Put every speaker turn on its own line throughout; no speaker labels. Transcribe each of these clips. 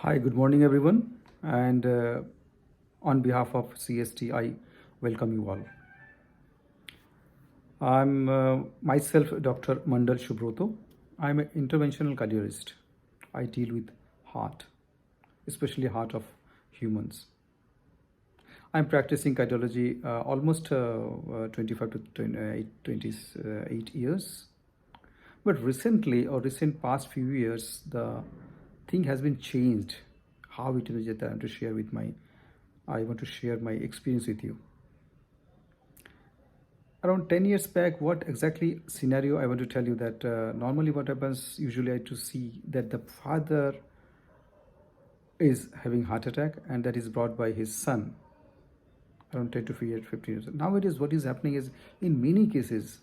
Hi, good morning, everyone. And on behalf of CST, I welcome you all. I'm myself Dr. Mandal Shubroto. I'm an interventional cardiologist. I deal with heart, especially heart of humans. I'm practicing cardiology almost 25 to 28 years. But recently, or recent past few years, the thing has been changed. How it is that I want to share my experience with you. Around 10 years back, what exactly scenario I want to tell you that normally what happens usually I to see that the father is having heart attack and that is brought by his son around 10 to 15 years. Nowadays, what is happening is in many cases,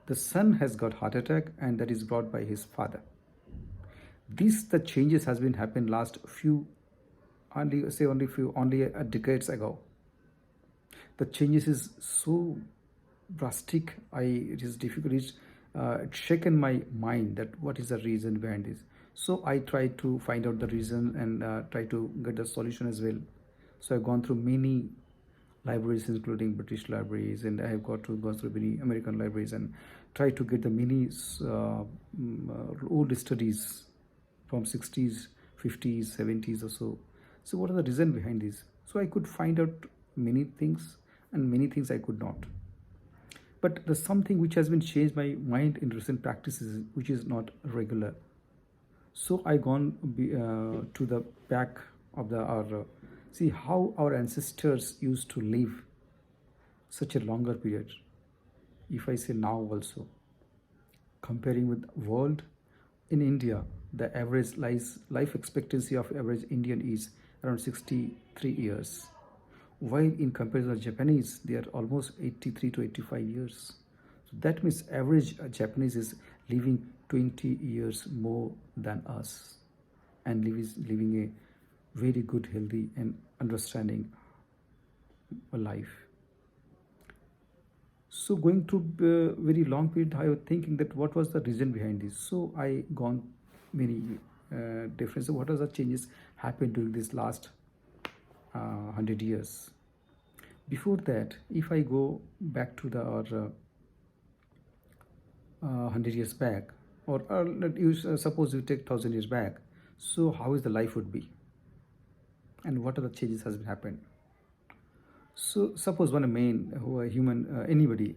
the son has got heart attack and that is brought by his father. These the changes has been happened last few only a decades ago. The changes is so drastic. It is difficult. It's shaken my mind that what is the reason behind this. So I try to find out the reason and try to get the solution as well. So I've gone through many libraries, including British libraries, and I have gone through many American libraries and try to get the many old studies from 60s, 50s, 70s or so. So what are the reason behind this? So I could find out many things and many things I could not. But there's something which has been changed my mind in recent practices, which is not regular. So I gone to the back of the our see how our ancestors used to live such a longer period. If I say now also, comparing with world, in India, the average life expectancy of average Indian is around 63 years, while in comparison to Japanese, they are almost 83 to 85 years. So that means average Japanese is living 20 years more than us and living a very good, healthy, and understanding life. So going through very long period, I was thinking that what was the reason behind this. So I gone many different. So what are the changes happened during this last 100 years? Before that, if I go back to the 100 years back, or suppose you take 1,000 years back, so how is the life would be, and what are the changes has been happened? So suppose one man who a human anybody,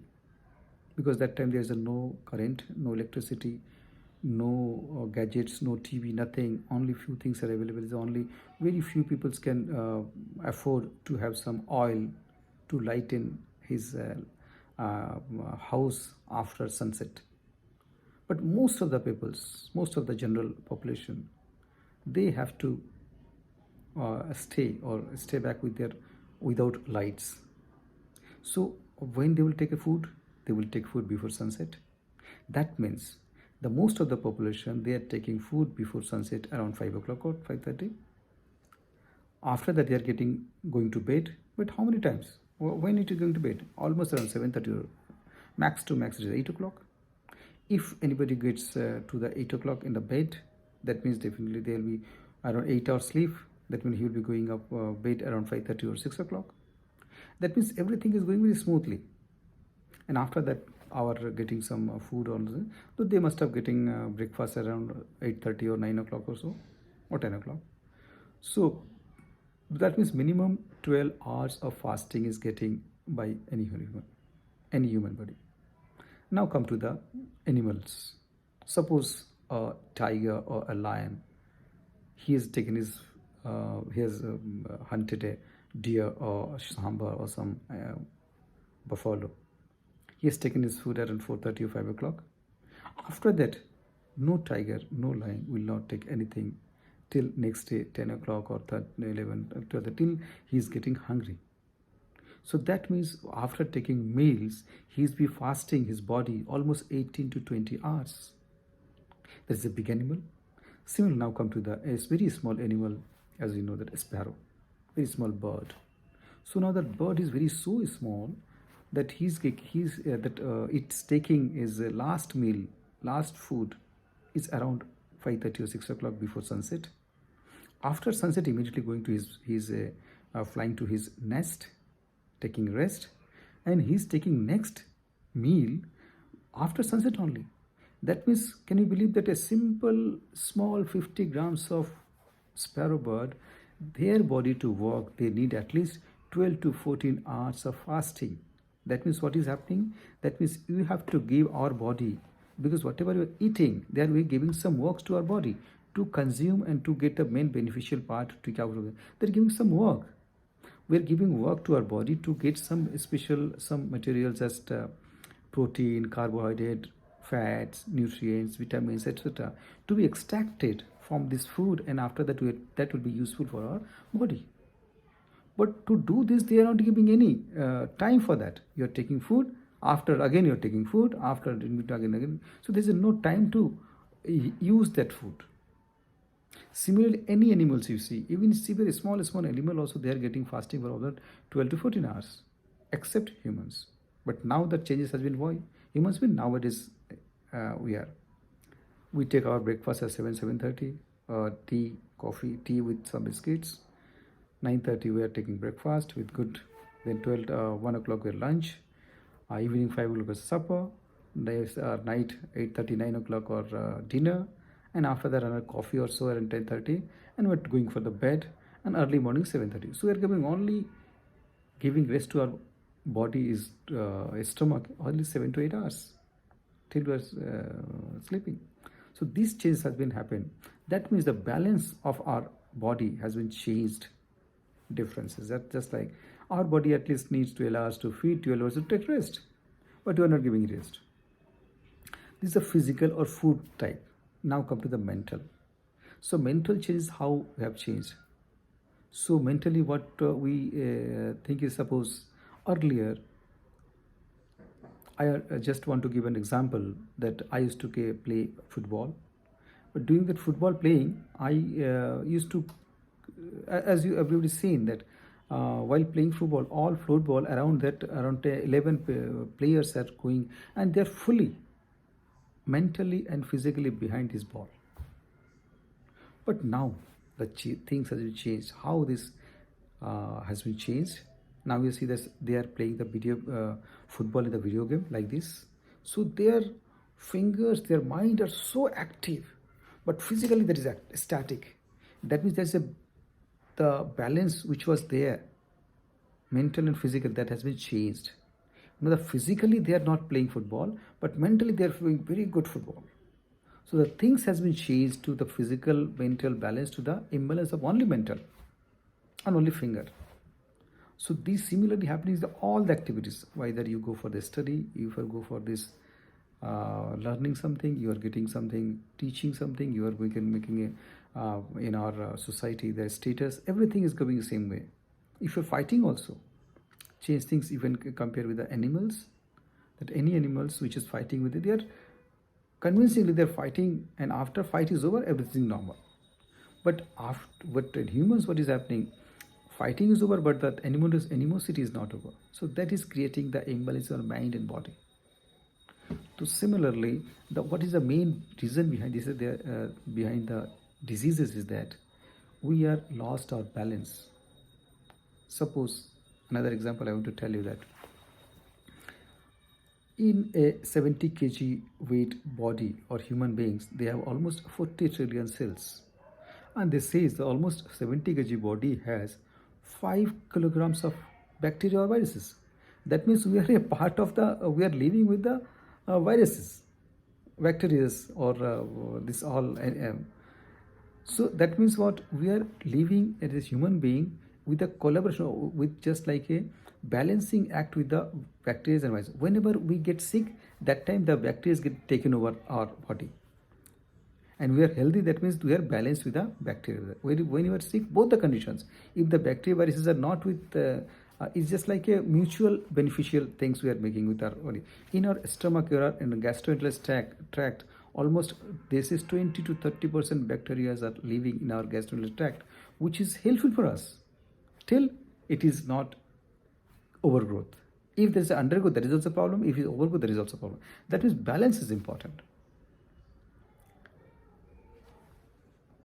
because that time there is a no current, no electricity, no gadgets, no TV, nothing. Only few things are available. There's only very few people can afford to have some oil to lighten his house after sunset. But most of the peoples, most of the general population, they have to stay back with their without lights. So when they will take a food, they will take food before sunset. That means the most of the population they are taking food before sunset around 5 o'clock or 5:30. After that they are going to bed. But how many times? When it is going to bed? Almost around 7:30 or max to max it is 8 o'clock. If anybody gets to the 8 o'clock in the bed, that means definitely there will be around 8 hours sleep. That means he will be going up bed around 5:30 or 6 o'clock. That means everything is going very smoothly. And after that, our getting some food on, so they must have getting breakfast around 8:30 or 9 o'clock or so, or 10 o'clock. So that means minimum 12 hours of fasting is getting by any human body. Now come to the animals. Suppose a tiger or a lion, he has taken his he has hunted a deer or a sambar or some buffalo. He has taken his food around 4:30 or 5 o'clock. After that, no tiger, no lion will not take anything till next day 10 o'clock or 11 till he is getting hungry. So that means after taking meals, he's be fasting his body almost 18 to 20 hours. That is a big animal. Similar now come to a very small animal, as you know, that sparrow, very small bird. So now that bird is very so small that it's taking his last meal, last food is around 5:30 or 6 o'clock before sunset. After sunset, immediately going to his flying to his nest, taking rest, and he's taking next meal after sunset only. That means, can you believe that a simple small 50 grams of sparrow bird, their body to work, they need at least 12 to 14 hours of fasting. That means what is happening? That means you have to give our body, because whatever you are eating, they are giving some works to our body to consume and to get the main beneficial part to take out of it. They're giving some work. We're giving work to our body to get some special some materials as protein, carbohydrate, fats, nutrients, vitamins, etc. to be extracted from this food, and after that that will be useful for our body. But to do this, they are not giving any time for that. You are taking food, after again you are taking food, after again. So there is no time to use that food. Similarly, any animals you see, even see very small animal also, they are getting fasting for over 12 to 14 hours, except humans. But now the changes has been why humans been nowadays we take our breakfast at 7:30, tea, coffee, tea with some biscuits. 9:30 we are taking breakfast with good. Then 1 o'clock we are lunch. Evening 5 o'clock is supper. There's night 8:30 9 o'clock or dinner, and after that another coffee or so around 10:30, and we're going for the bed, and early morning 7:30. So we're giving rest to our body is stomach only 7 to 8 hours till we're sleeping. So these changes has been happened. That means the balance of our body has been changed. Differences that just like our body at least needs 12 hours to feed, 12 hours to take rest, but you are not giving rest. This is a physical or food type. Now come to the mental. So mental changes, how we have changed. So mentally what we think is, suppose earlier, I just want to give an example that I used to play football, but during that football playing I used to as you everybody seen that while playing football, all football around 11 players are going, and they're fully mentally and physically behind this ball. But now the things has been changed. How this has been changed? Now you see that they are playing the video football in the video game like this. So their fingers, their mind are so active, but physically that is static. That means there's the balance which was there, mental and physical, that has been changed. Now, physically they are not playing football, but mentally they are playing very good football. So the things has been changed to the physical, mental balance to the imbalance of only mental and only finger. So these similarly happening is all the activities. Whether you go for the study, you go for this learning something, you are getting something, teaching something, you are making in our society, their status, everything is going the same way. If you're fighting also, change things, even compare with the animals, that any animals which is fighting with it, they are convincingly they're fighting, and after fight is over, everything normal. But in humans, what is happening? Fighting is over, but that animosity is not over. So that is creating the imbalance of mind and body. So similarly, what is the main reason behind this? Behind the diseases is that we are lost our balance. Suppose another example I want to tell you that in a 70 kg weight body or human beings, they have almost 40 trillion cells, and they say the almost 70 kg body has 5 kilograms of bacteria or viruses. That means we are a part of we are living with the viruses, bacteria, or this all. So that means what? We are living as a human being with a collaboration, with just like a balancing act with the bacteria and viruses. Whenever we get sick, that time the bacteria get taken over our body. And we are healthy, that means we are balanced with the bacteria. When you are sick, both the conditions, if the bacteria viruses are not with, it's just like a mutual beneficial things we are making with our body. In our stomach, in the gastrointestinal tract, almost this is 20 to 30% bacteria are living in our gastrointestinal tract, which is helpful for us till it is not overgrowth. If there is an undergrowth, that is also a problem. If it is overgrowth, that is also a problem. That means balance is important.